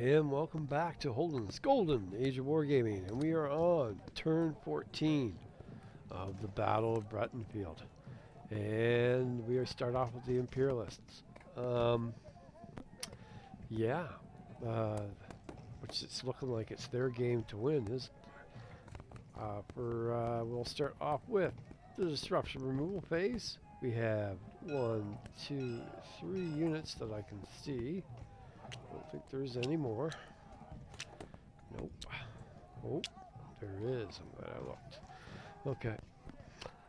And welcome back to Holden's Golden Age of Wargaming, and we are on turn 14 of the Battle of Breitenfeld, and we start off with the Imperialists. Yeah, which it's looking like it's their game to win. We'll start off with the disruption removal phase. We have 1, 2, 3 units that I can see. I don't think there's any more. Nope. Oh, there is. I'm glad I looked. Okay.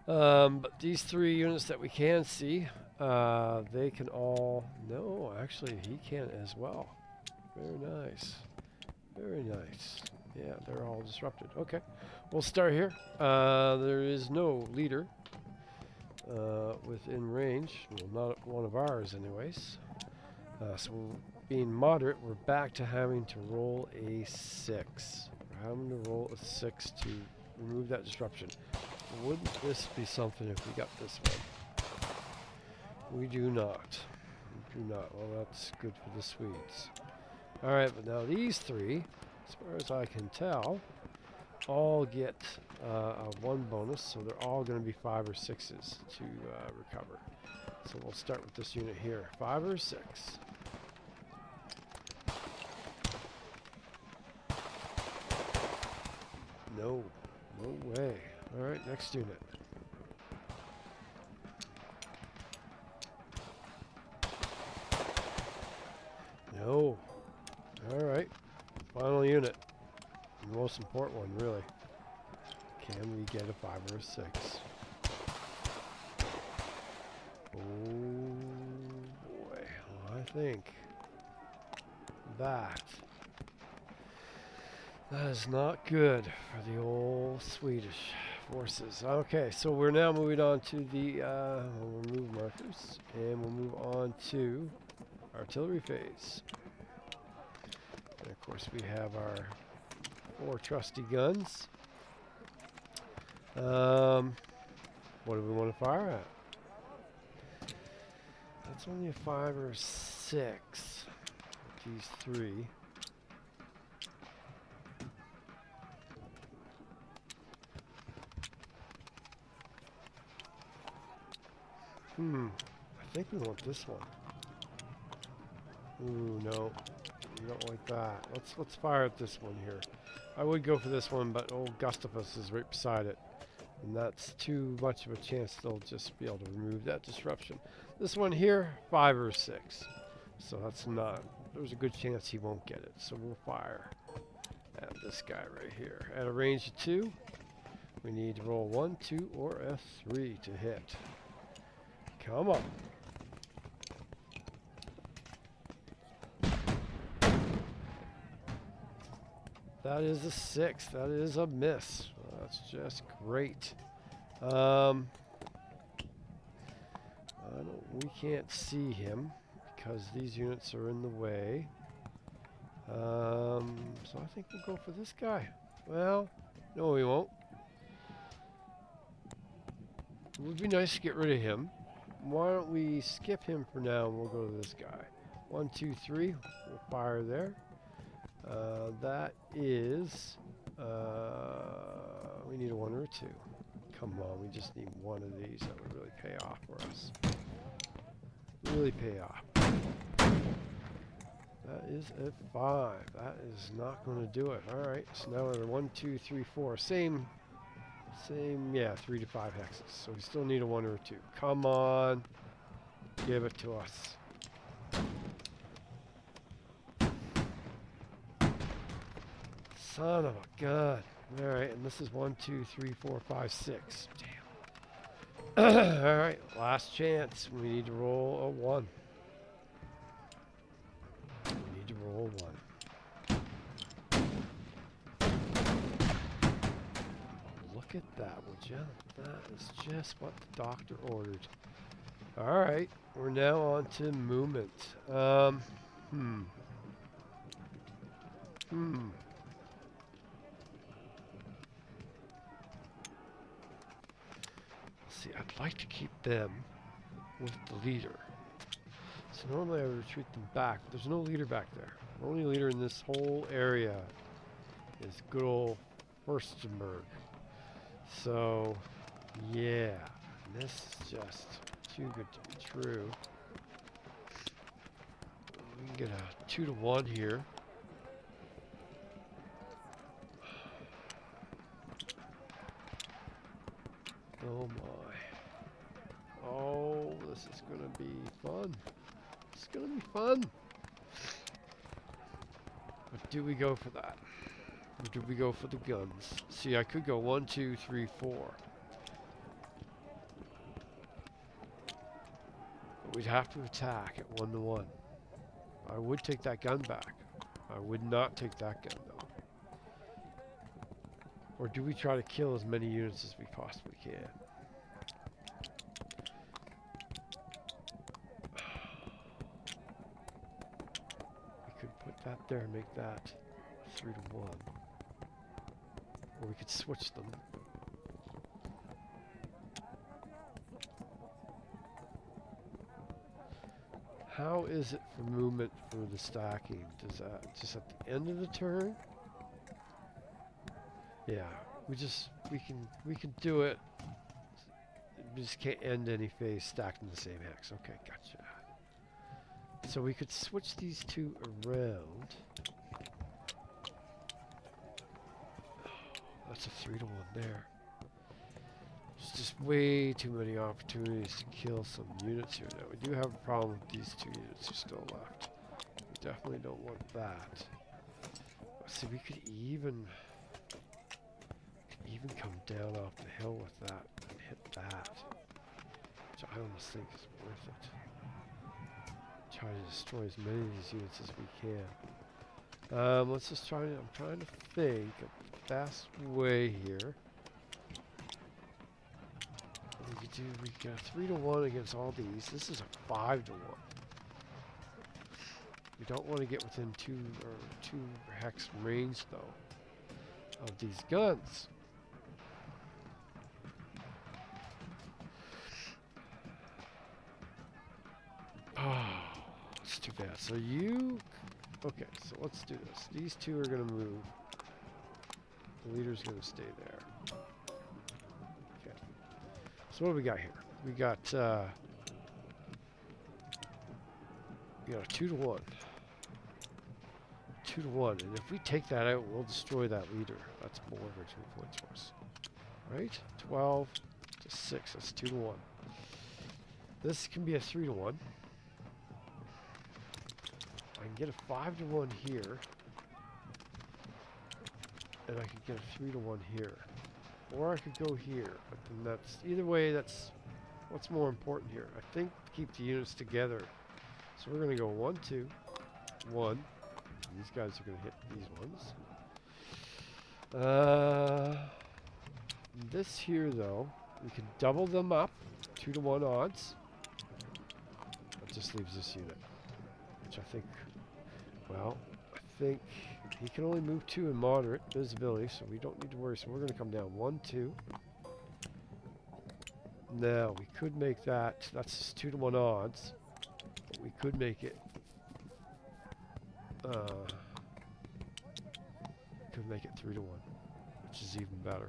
But these 3 units that we can see, they can all... No, actually, he can as well. Very nice. Very nice. Yeah, they're all disrupted. Okay. We'll start here. There is no leader within range. Well, not one of ours, anyways. So being moderate, we're back to having to roll a 6. We're having to roll a 6 to remove that disruption. Wouldn't this be something if we got this one? We do not. We do not. Well, that's good for the Swedes. Alright, but now these 3, as far as I can tell, all get a 1 bonus, so they're all going to be 5 or 6s to recover. So we'll start with this unit here. 5 or 6. No. No way. Alright, next unit. No. Alright. Final unit. The most important one, really. Can we get a 5 or a 6? Oh boy. Well, I think that is not good for the old Swedish forces. Okay, so we're now moving on to the we'll remove markers, and we'll move on to artillery phase. And of course we have our 4 trusty guns. What do we want to fire at? That's only a 5 or 6. These 3. I think we want this one. Ooh, no. We don't like that. Let's fire at this one here. I would go for this one, but old Gustavus is right beside it. And that's too much of a chance they'll just be able to remove that disruption. This one here, 5 or 6. So that's not... There's a good chance he won't get it. So we'll fire at this guy right here. At a range of 2, we need to roll 1, 2, or a 3 to hit. Come on. That is a 6. That is a miss. Well, that's just great. We can't see him because these units are in the way. So I think we'll go for this guy. Well, no, we won't. It would be nice to get rid of him. Why don't we skip him for now and we'll go to this guy. 1, 2, 3. We'll fire there. That is... we need a 1 or a 2. Come on, we just need 1 of these. That would really pay off for us. Really pay off. That is a 5. That is not going to do it. Alright, so now we're 1, 2, 3, 4. Same, yeah, 3 to 5 hexes. So we still need a 1 or a 2. Come on. Give it to us. Son of a gun. Alright, and this is 1, 2, 3, 4, 5, 6. Damn. Alright, last chance. We need to roll a 1. We need to roll 1. Look at that, would you? That is just what the doctor ordered. Alright, we're now on to movement. See, I'd like to keep them with the leader. So normally I would retreat them back, but there's no leader back there. The only leader in this whole area is good old Furstenberg. So, yeah, this is just too good to be true. We can get a 2-to-1 here. Oh my. Oh, this is gonna be fun. It's gonna be fun. But do we go for that? Or do we go for the guns? See, I could go 1, 2, 3, 4. But we'd have to attack at 1-to-1. I would take that gun back. I would not take that gun though. Or do we try to kill as many units as we possibly can? We could put that there and make that 3-to-1. Or we could switch them. How is it for movement for the stacking? Does that just at the end of the turn? Yeah, we can do it. We just can't end any phase stacked in the same hex. Okay, gotcha. So we could switch these two around. That's a 3-to-1 there. There's just way too many opportunities to kill some units here now. We do have a problem with these 2 units are still left. We definitely don't want that. See, we could even come down off the hill with that and hit that, which I almost think is worth it. Try to destroy as many of these units as we can. Let's just try. I'm trying to think of the best way here. We get a 3-to-1 against all these. This is a 5-to-1. We don't want to get within 2 hex range though of these guns. Oh, it's too bad. So okay, so let's do this. These 2 are going to move. The leader's going to stay there. Okay. So what do we got here? We got a 2-to-1. 2-to-1, and if we take that out, we'll destroy that leader. That's more victory points for us. Right? 12 to 6. That's 2-to-1. This can be a 3-to-1. I can get a 5-to-1 here, and I could get a 3-to-1 here, or I could go here. But then that's either way. That's what's more important here. I think keep the units together. So we're going to go 1, 2, 1. These guys are going to hit these ones. This here, though, we can double them up, 2-to-1 odds. That just leaves this unit, which I think. Well, I think he can only move 2 in moderate visibility, so we don't need to worry. So we're going to come down 1, 2. Now, we could make that, that's just 2-to-1 odds. But we could make it, could make it 3-to-1, which is even better.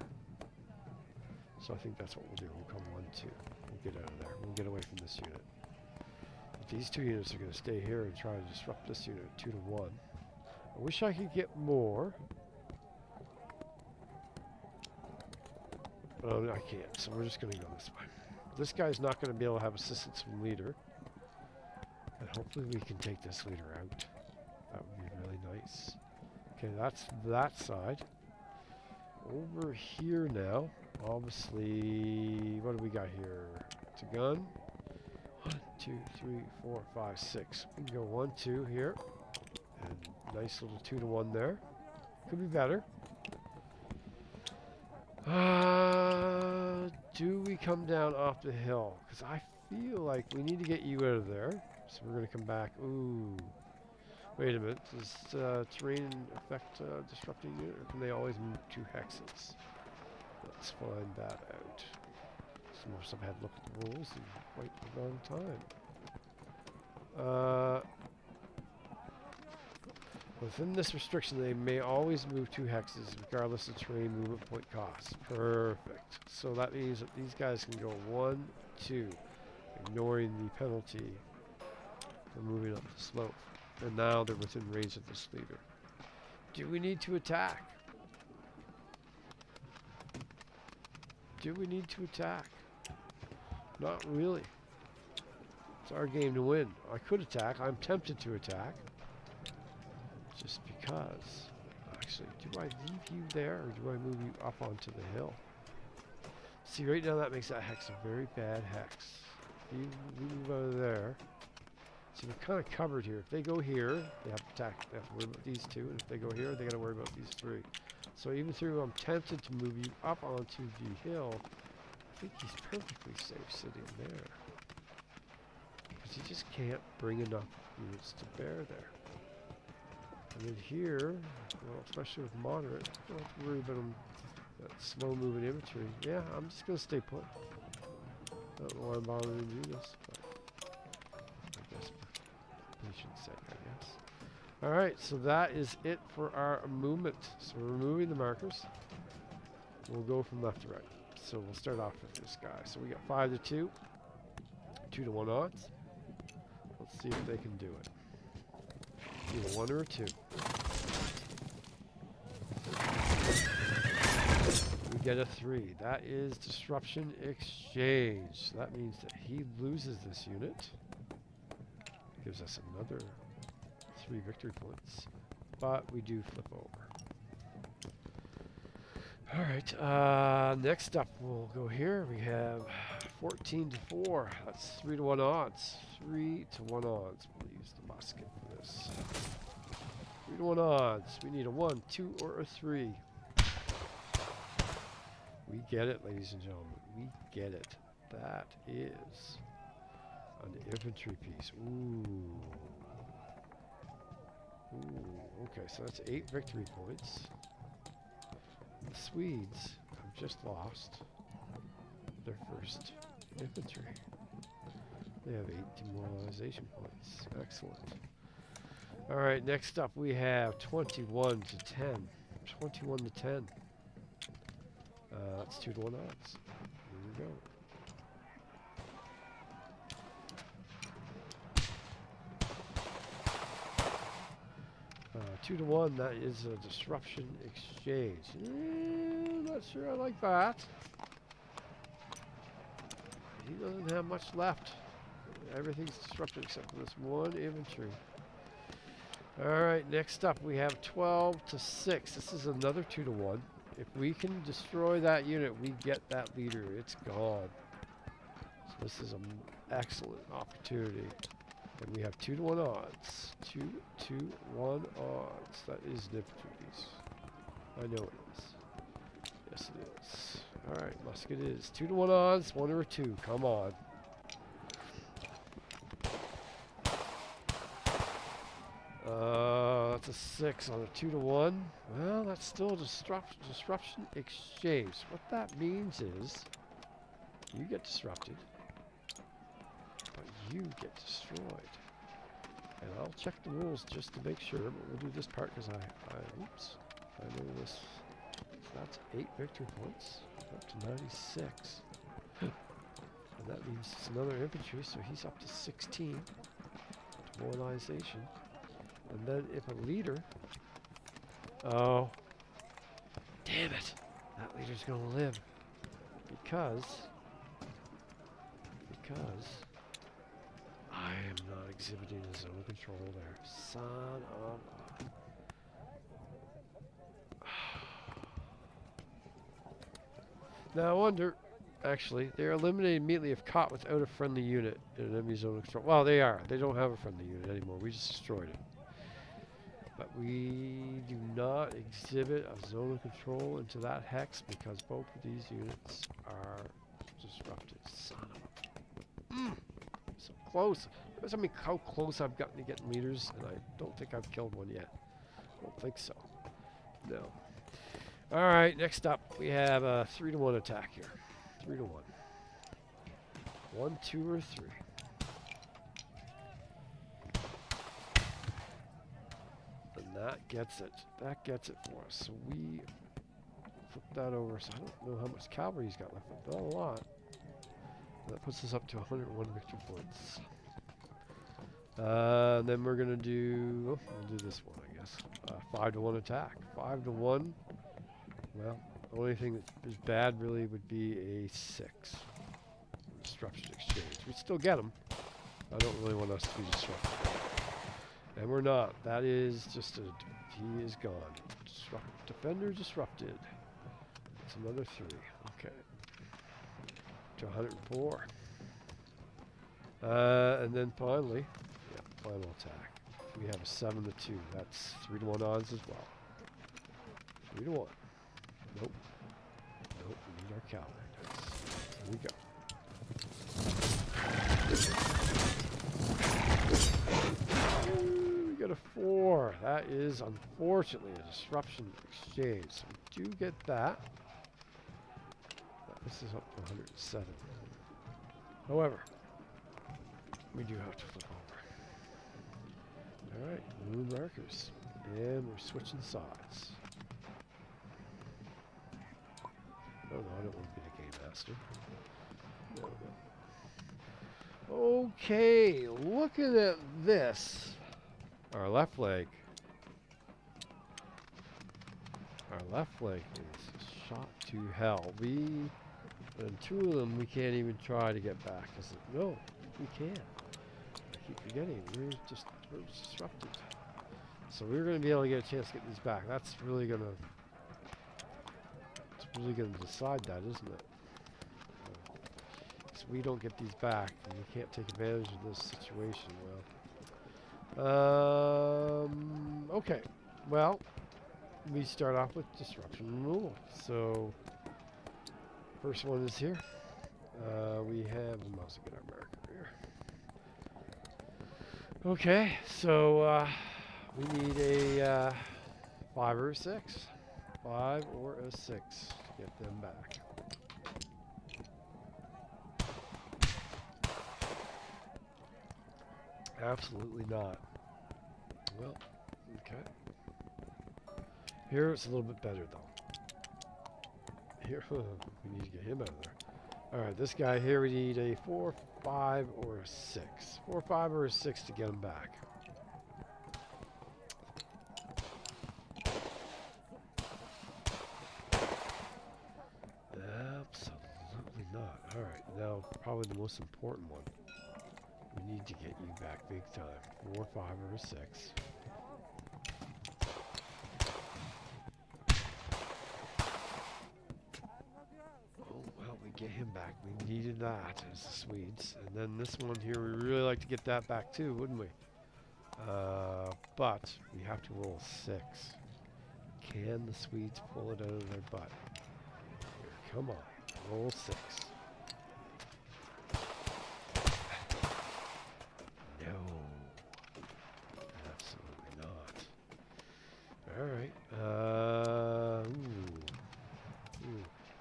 So I think that's what we'll do. We'll come 1, 2. We'll get out of there. We'll get away from this unit. These 2 units are going to stay here and try to disrupt this unit 2-to-1. I wish I could get more. But I can't, so we're just going to go this way. This guy's not going to be able to have assistance from leader. And hopefully we can take this leader out. That would be really nice. Okay, that's that side. Over here now, obviously, what do we got here? It's a gun. 1, 2, 3, 4, 5, 6. We can go 1, 2 here. And nice little 2-to-1 there. Could be better. Do we come down off the hill? Because I feel like we need to get you out of there. So we're going to come back. Ooh. Wait a minute. Does terrain affect disrupting unit? Or can they always move 2 hexes? Let's find that out. So must have had a look at the rules and quite a long time. Within this restriction, they may always move 2 hexes, regardless of terrain movement point cost. Perfect. So that means that these guys can go 1, 2, ignoring the penalty for moving up the slope. And now they're within range of this leader. Do we need to attack? Do we need to attack? Not really. It's our game to win. I could attack. I'm tempted to attack. Just because. Actually, do I leave you there or do I move you up onto the hill? See, right now that makes that hex a very bad hex. You move out of there. So they're kind of covered here. If they go here, they have to attack. They have to worry about these 2. And if they go here, they got to worry about these 3. So even though I'm tempted to move you up onto the hill, I think he's perfectly safe sitting there. Because he just can't bring enough units to bear there. And then here, well, especially with moderate, I don't have to worry about him, that slow moving infantry. Yeah, I'm just going to stay put. I don't know why I'm bothering to do this, but I guess for patience sake, I guess. Alright, so that is it for our movement. So we're removing the markers. We'll go from left to right. So we'll start off with this guy. So we got 5 to 2, 2 to 1 odds. Let's see if they can do it. Either 1 or a 2. We get a 3. That is disruption exchange. So that means that he loses this unit. Gives us another 3 victory points. But we do flip over. Alright, next up we'll go here. We have 14 to 4. That's 3 to 1 odds. 3 to 1 odds. We'll use the musket for this. 3 to 1 odds. We need a 1, 2, or a 3. We get it, ladies and gentlemen. We get it. That is an infantry piece. Ooh. Ooh. Okay, so that's 8 victory points. The Swedes have just lost their first infantry. They have 8 demoralization points. Excellent. Alright, next up we have 21 to 10. 21 to 10. That's 2 to 1 odds. Here we go. 2 to 1, that is a disruption exchange. Not sure I like that. He doesn't have much left. Everything's disrupted except for this 1 infantry. Alright, next up we have 12 to 6. This is another 2 to 1. If we can destroy that unit, we get that leader. It's gone. So this is an excellent opportunity. And we have 2 to 1 odds. 2 to 1 odds. That is an infantry piece. I know it is. Yes, it is. Alright, musket is 2 to 1 odds. 1 or a 2. Come on. That's a 6 on a 2 to 1. Well, that's still a disruption exchange. What that means is you get disrupted, but you get destroyed. And I'll check the rules just to make sure, but we'll do this part because oops, I know this. So that's 8 victory points, up to 96. And that means it's another infantry, so he's up to 16 demoralization. And then if a leader, oh, damn it, that leader's gonna live because I am not exhibiting a zone of control there. Son of a... Now I wonder, actually, they're eliminated immediately if caught without a friendly unit in an enemy zone of control. Well, they are. They don't have a friendly unit anymore. We just destroyed it. But we do not exhibit a zone of control into that hex because both of these units are disrupted. Son of a... So close. I mean, how close I've gotten to getting leaders, and I don't think I've killed one yet. I don't think so. No. Alright, next up, we have a 3 to 1 attack here. 3 to 1. 1, 2, or 3. that gets it. That gets it for us. So we flip that over. So I don't know how much cavalry he's got left, but not a lot. That puts us up to 101 victory points. Then we're gonna do. Oh, we'll do this one, I guess. 5-to-1 attack. 5-to-1. Well, the only thing that is bad really would be a 6. Disruption exchange. We still get them. I don't really want us to be disrupted. And we're not. That is just a. He is gone. Defender disrupted. It's another 3. Okay. To 104. And then finally, yeah, final attack. We have a 7-to-2. That's 3-to-1 odds as well. 3-to-1. Nope. Nope. We need our cavalry. There we go. Ooh, we got a 4. That is unfortunately a disruption exchange. So we do get that. This is up to 107. However, we do have to flip over. Alright, moon markers. And we're switching sides. Oh no, I don't want to be the game master. No, no. Okay, looking at this. Our left leg. Our left leg is shot to hell. And 2 of them we can't even try to get back. No, we can't. I keep forgetting. We're disrupted. So we're going to be able to get a chance to get these back. That's really going to. It's really going to decide that, isn't it? So we don't get these back, and we can't take advantage of this situation. Well, okay. Well, we start off with disruption removal. So first one is here. We have. We must get our marker here. Okay, so we need a 5 or a 6. 5 or a 6 to get them back. Absolutely not. Well, okay. Here it's a little bit better though. Here, we need to get him out of there. Alright, this guy here we need a 4, 5, or a 6. 4, 5, or a 6 to get him back. Absolutely not. Alright, now probably the most important one. We need to get you back big time. 4, 5, or a 6. Oh, well, we get him back. We needed that as the Swedes. And then this one here, we really like to get that back too, wouldn't we? But we have to roll 6. Can the Swedes pull it out of their butt? Here, come on. Roll 6. No. Absolutely not. Alright.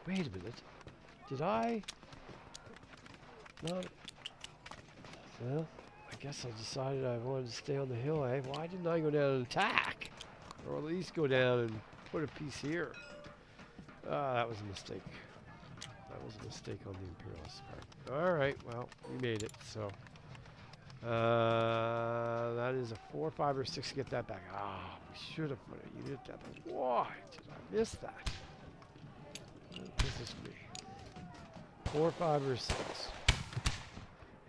Wait a minute. Did I? Not. Well, I guess I decided I wanted to stay on the hill, eh? Why didn't I go down and attack? Or at least go down and put a piece here. That was a mistake. That was a mistake on the Imperialist part. Alright, well, we made it, so. That is a 4, 5, or 6 to get that back. Ah, we should have put a unit down there. Why did I miss that? This is me. 4, 5, or 6.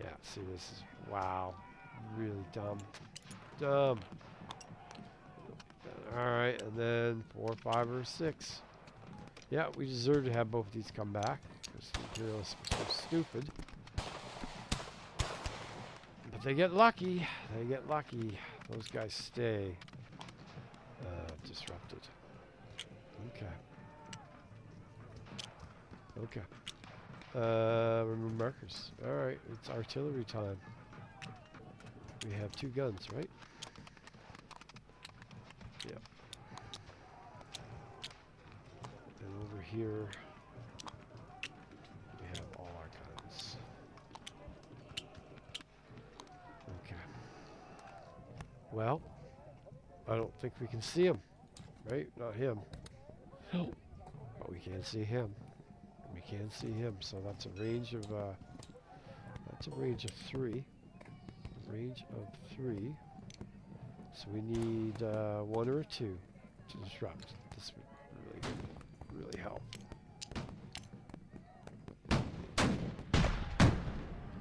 Yeah, see, this is, wow, really dumb. Dumb. Alright, and then 4, 5, or 6. Yeah, we deserve to have both of these come back, because the Imperialists were so stupid. But they get lucky. They get lucky. Those guys stay disrupted. Okay. Okay. Remove markers. Alright, it's artillery time. We have 2 guns, right? Yep. And over here, we have all our guns. Okay. Well, I don't think we can see him. Right? Not him. But we can see him. We can see him. So that's a range of 3. Range of 3. So we need 1 or a 2 to disrupt. This would really help.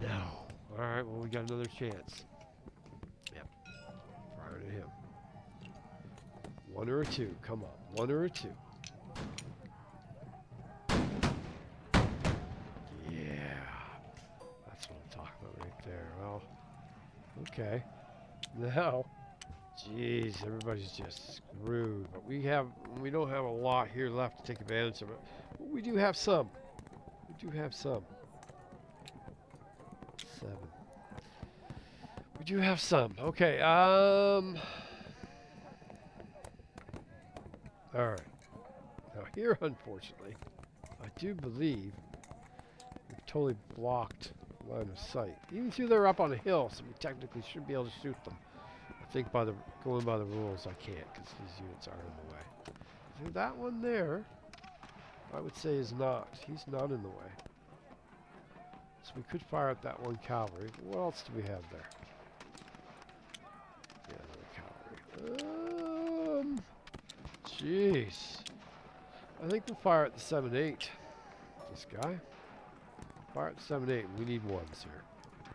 No. Alright, well we got another chance. Yep. Fire to him. 1 or a 2. Come on. 1 or a 2. Yeah. That's what I'm talking about right there. Well, okay. Now, jeez, everybody's just screwed. But we don't have a lot here left to take advantage of it. But we do have some. We do have some. 7. We do have some. Okay. All right. Now here, unfortunately, I do believe we've totally blocked line of sight. Even though they're up on a hill, so we technically should be able to shoot them. I think going by the rules, I can't because these units are in the way. So that one there, I would say is not. He's not in the way. So we could fire at that one cavalry. What else do we have there? Yeah, another cavalry. Jeez. I think we'll fire at the 7-8. This guy. Fire at the 7-8. We need ones here.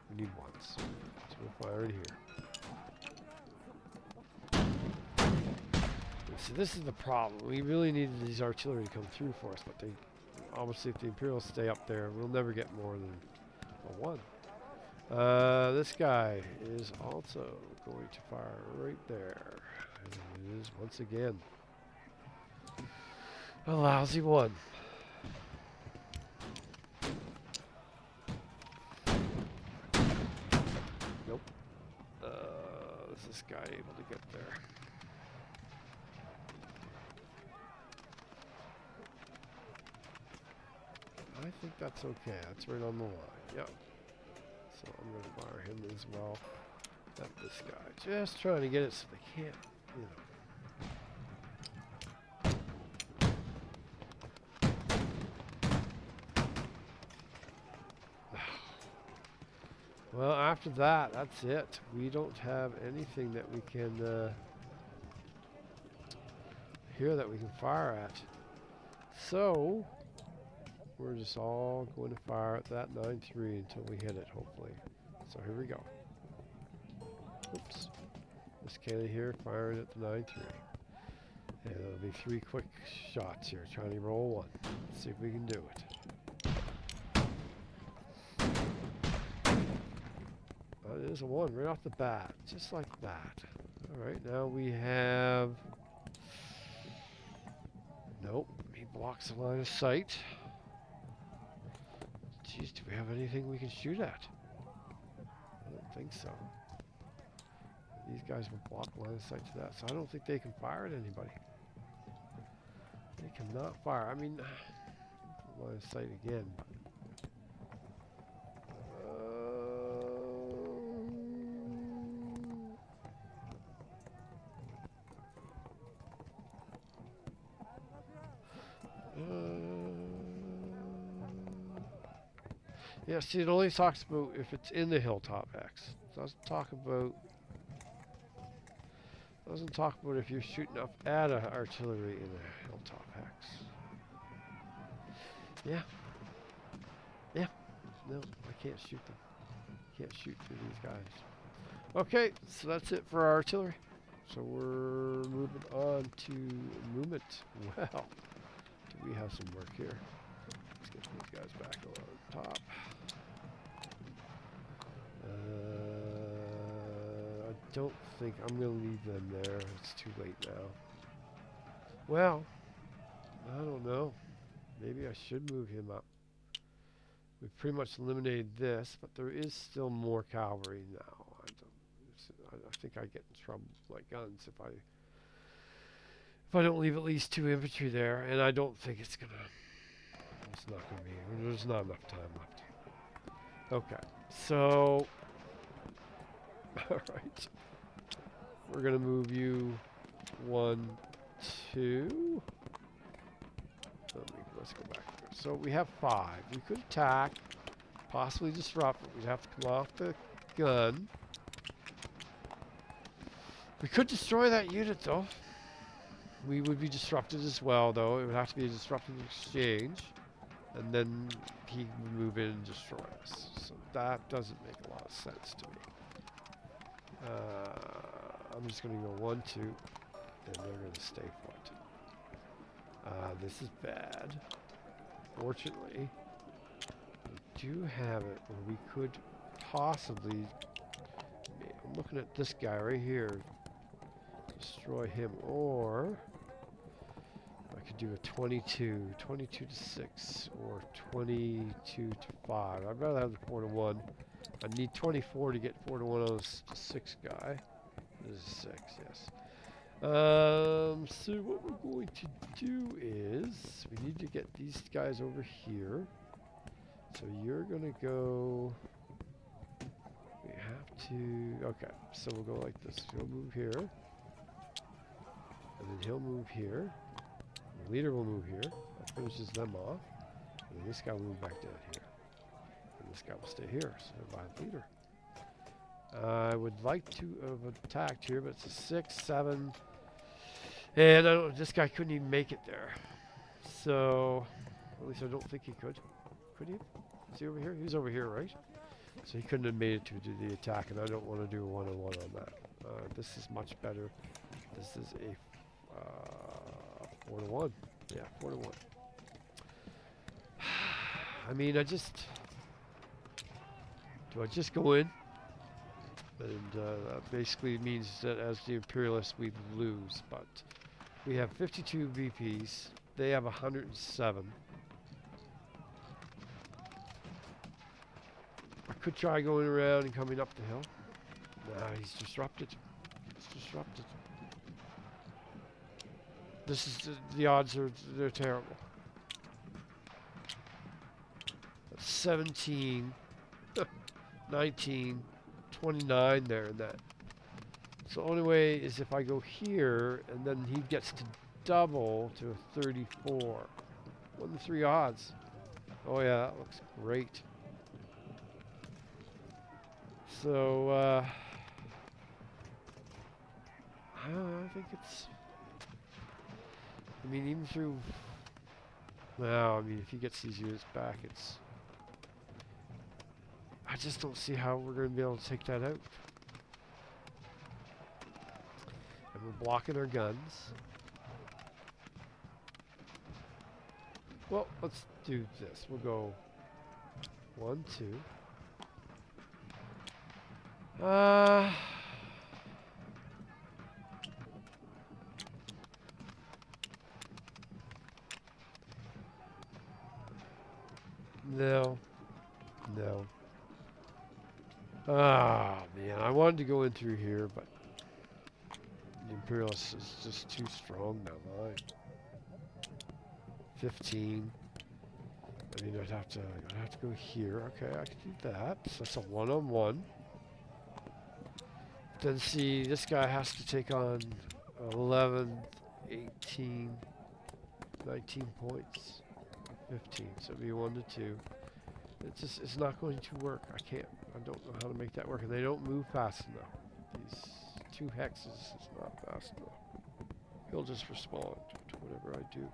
We need ones. So we'll fire in here. See, this is the problem. We really needed these artillery to come through for us, but they obviously, if the Imperials stay up there, we'll never get more than a 1. This guy is also going to fire right there. And it is once again a lousy 1. Nope. Is this guy able to get there? I think that's okay. That's right on the line. Yep. So I'm going to fire him as well. At this guy. Just trying to get it so they can't, you know. Well, after that, that's it. We don't have anything that we can here that we can fire at. So we're just all going to fire at that 9-3 until we hit it, hopefully. So here we go. Oops. This cannon here firing at the 9-3. And it'll be 3 quick shots here, trying to roll 1. Let's see if we can do it. It is a 1 right off the bat, just like that. Alright, now we have... Nope, he blocks the line of sight. Jeez, do we have anything we can shoot at? I don't think so. These guys will block line of sight to that, so I don't think they can fire at anybody. They cannot fire. I mean, line of sight again. Yeah, see, it only talks about if it's in the hilltop X. It doesn't talk about if you're shooting up at an artillery in a hilltop X. Yeah. Yeah. No, I can't shoot them. Can't shoot through these guys. Okay, so that's it for our artillery. So we're moving on to movement. Well, do we have some work here? Let's get these guys back on top. I don't think I'm going to leave them there. It's too late now. Well, I don't know. Maybe I should move him up. We've pretty much eliminated this, but there is still more cavalry now. I think I get in trouble with my guns if I don't leave at least 2 infantry there, and I don't think it's not going to be. There's not enough time left. Okay, so all right, we're going to move you 1, 2. Let's go back. So we have 5. We could attack, possibly disrupt, but we'd have to come off the gun. We could destroy that unit, though. We would be disrupted as well, though. It would have to be a disruptive exchange. And then he would move in and destroy us. So that doesn't make a lot of sense to me. I'm just going to go 1, 2, and they're going to stay put. This is bad. Fortunately, we do have it where we could possibly... I'm looking at this guy right here. Destroy him, or I could do a 22 to 6, or 22 to 5. I'd rather have the 4 to 1. I need 24 to get 4 to 1 on this 6 guy. This is 6, yes. So what we're going to do is we need to get these guys over here. So you're gonna go. We have to. Okay, so we'll go like this. He'll move here, and then he'll move here. The leader will move here. That finishes them off. And then this guy will move back down here. And this guy will stay here. So by the leader. I would like to have attacked here, but it's a 6, 7. And I don't, this guy couldn't even make it there. So, at least I don't think he could. Could he? Is he over here? He's over here, right? So he couldn't have made it to do the attack, and I don't want to do a one-on-one on that. This is much better. This is a 4 to 1. Yeah, 4 to 1. I mean, do I just go in? And that basically means that as the Imperialists, we lose. But we have 52 VPs. They have 107. I could try going around and coming up the hill. Nah, he's disrupted. He's disrupted. This is the odds they're terrible. That's 17, 19. 29 there in that. So the only way is if I go here and then he gets to double to a 34. 1 to 3 odds. Oh yeah, that looks great. So I think it's, I mean, even through, well, I mean, if he gets these units back, it's, I just don't see how we're going to be able to take that out. And we're blocking our guns. Well, let's do this. We'll go 1, 2. No. No. Ah, man, I wanted to go in through here, but the Imperialist is just too strong now. 15. I mean, I'd have to go here. Okay, I could do that. So that's a one-on-one. Then see, this guy has to take on 11, 18, 19 points, 15. So it'd be 1 to 2. It's not going to work. I don't know how to make that work. And they don't move fast enough. These 2 hexes is not fast enough. He'll just respond to whatever I do.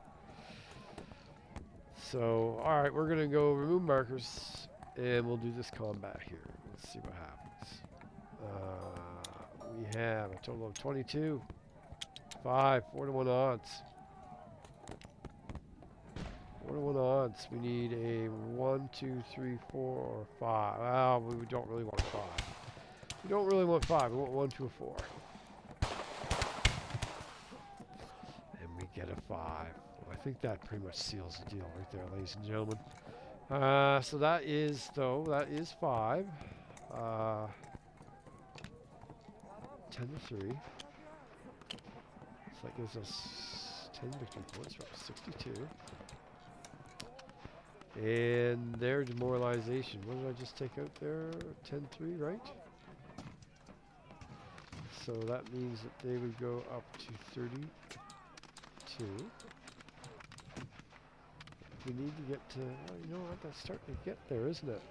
So, alright, we're going to go remove markers. And we'll do this combat here. Let's see what happens. We have a total of 22. 5, 4 to 1 odds. 4 to 1 odds. We need a 1, 2, 3, 4, or 5. Well, we don't really want 5. We don't really want 5. We want 1 to a 4. And we get a 5. Well, I think that pretty much seals the deal right there, ladies and gentlemen. So that is 5. 10 to 3. So that gives us 10 victory points. We're up to 62. And their demoralization. What did I just take out there? 10-3, right? So that means that they would go up to 32. We need to get to, oh, you know what, that's starting to get there, isn't it?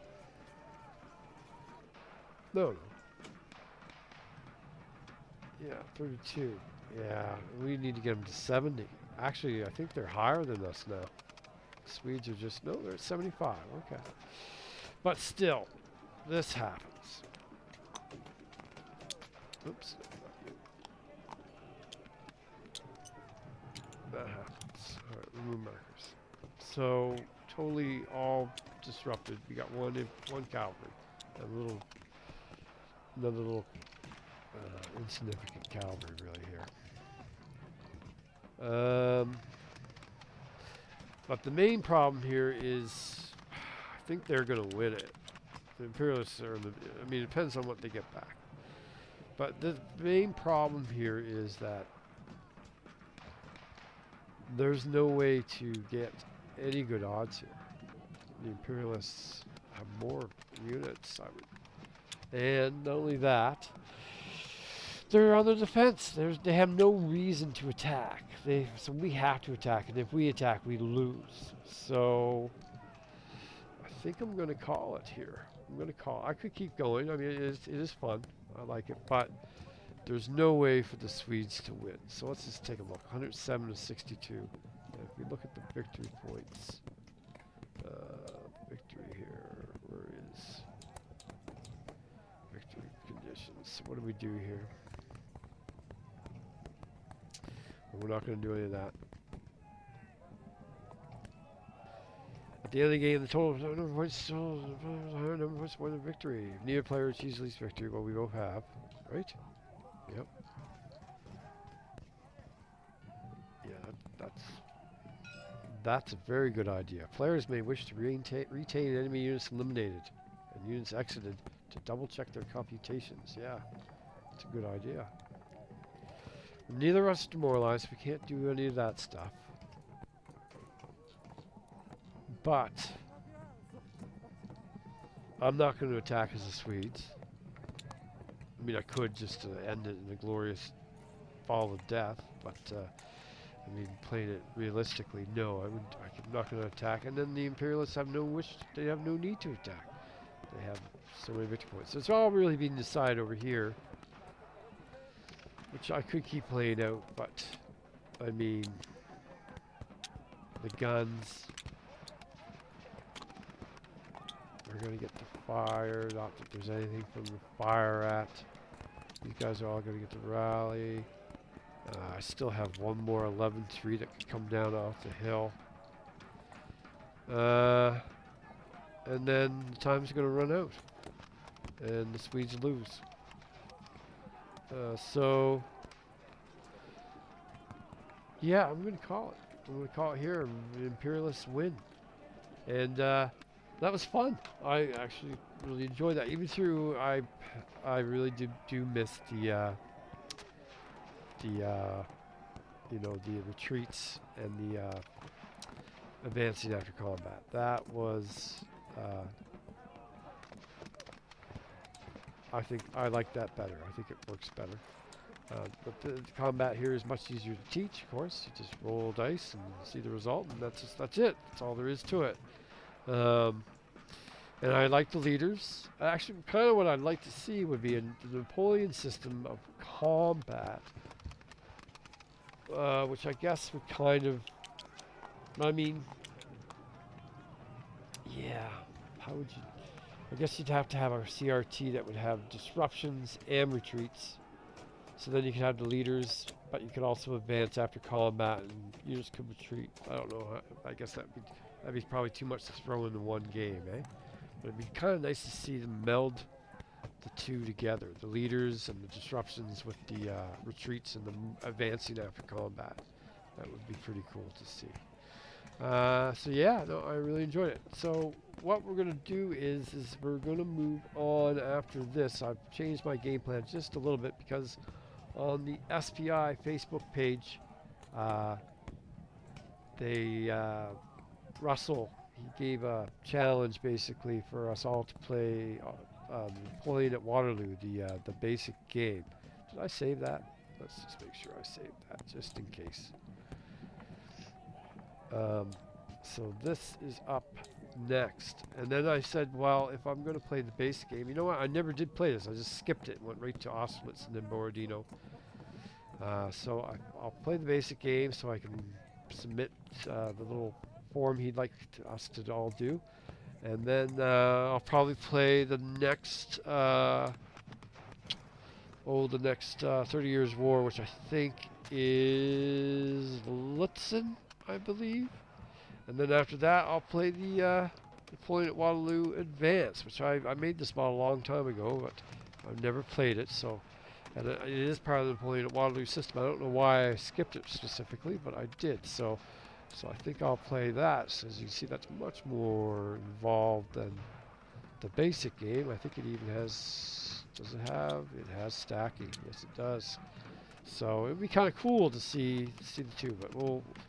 No, no. Yeah, 32. Yeah, we need to get them to 70. Actually, I think they're higher than us now. Swedes are just, no, they're at 75. Okay. But still, this happens. Oops. That happens. All right, remove markers. So, totally all disrupted. We got one cavalry. Another little insignificant cavalry really here. But the main problem here is, I think they're going to win it. The Imperialists are, I mean, it depends on what they get back. But the main problem here is that there's no way to get any good odds here. The Imperialists have more units, and not only that, they're on the defense. They have no reason to attack. So we have to attack, and if we attack, we lose. So I think I'm going to call it here. I'm going to call. I could keep going. I mean, it is fun. I like it, but there's no way for the Swedes to win. So let's just take a look. 107 to 62. And if we look at the victory points, victory here. Where is victory conditions? What do we do here? We're not going to do any of that. At the end of the game, the total number of points, higher number of points more than victory. If neither player achieves least victory, well, we both have, right? Yep. Yeah, that's a very good idea. Players may wish to retain enemy units eliminated and units exited to double check their computations. Yeah, that's a good idea. Neither of us demoralized. We can't do any of that stuff. But I'm not going to attack as the Swedes. I mean, I could just to end it in a glorious fall of death, but I mean, playing it realistically, no, I'm not going to attack. And then the Imperialists have no wish; they have no need to attack. They have so many victory points. So it's all really being decided over here, which I could keep playing out, but I mean, the guns. We're going to get the fire, not that there's anything from the fire at. These guys are all going to get the rally. I still have one more 11-3 that can come down off the hill. And then the time's going to run out. And the Swedes lose. So, yeah, I'm going to call it. I'm going to call it here. The Imperialists win. And that was fun. I actually really enjoyed that. Even through, I really do miss the you know, the retreats and the advancing after combat. That was, I think I like that better. I think it works better. But the combat here is much easier to teach, of course. You just roll dice and see the result, and that's it. That's all there is to it. And I like the leaders. Actually, kind of what I'd like to see would be a Napoleon system of combat, which I guess would kind of, I mean, yeah, how would you, I guess you'd have to have a CRT that would have disruptions and retreats. So then you could have the leaders, but you could also advance after combat and units could retreat. I don't know, I guess that'd be probably too much to throw into one game, eh? But it'd be kind of nice to see them meld the two together, the leaders and the disruptions with the retreats and the advancing after combat. That would be pretty cool to see. So yeah, no, I really enjoyed it. So what we're going to do is we're going to move on after this. I've changed my game plan just a little bit because on the SPI Facebook page, Russell, he gave a challenge basically for us all to play Napoleon at Waterloo, the basic game, Did I save that? Let's just make sure I saved that, just in case. So this is up next. And then I said, well, if I'm going to play the base game, you know what? I never did play this. I just skipped it and went right to Austerlitz and then Borodino. So I'll play the basic game so I can submit the little form he'd like us to all do. And then I'll probably play the next, the next 30 Years War, which I think is Lutzen, I believe. And then after that, I'll play the Deploying at Waterloo Advance, which I made this model a long time ago, but I've never played it. So, and it is part of the Deploying at Waterloo system. I don't know why I skipped it specifically, but I did. So I think I'll play that. So as you see, that's much more involved than the basic game. I think it even has, does it have? It has stacking. Yes, it does. So it would be kind of cool to see the two. But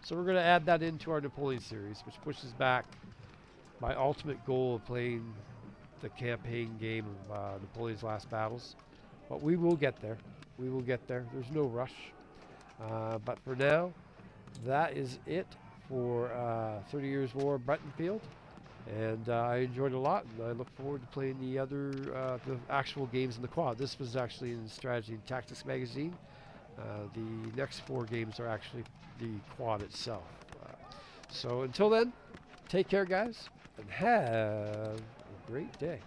so we're going to add that into our Napoleon series, which pushes back my ultimate goal of playing the campaign game of Napoleon's Last Battles. But we will get there. We will get there. There's no rush. But for now, that is it for 30 Years War Breitenfeld. And I enjoyed it a lot, and I look forward to playing the other, the actual games in the quad. This was actually in the Strategy and Tactics magazine. The next 4 games are actually the quad itself. So until then, take care, guys, and have a great day.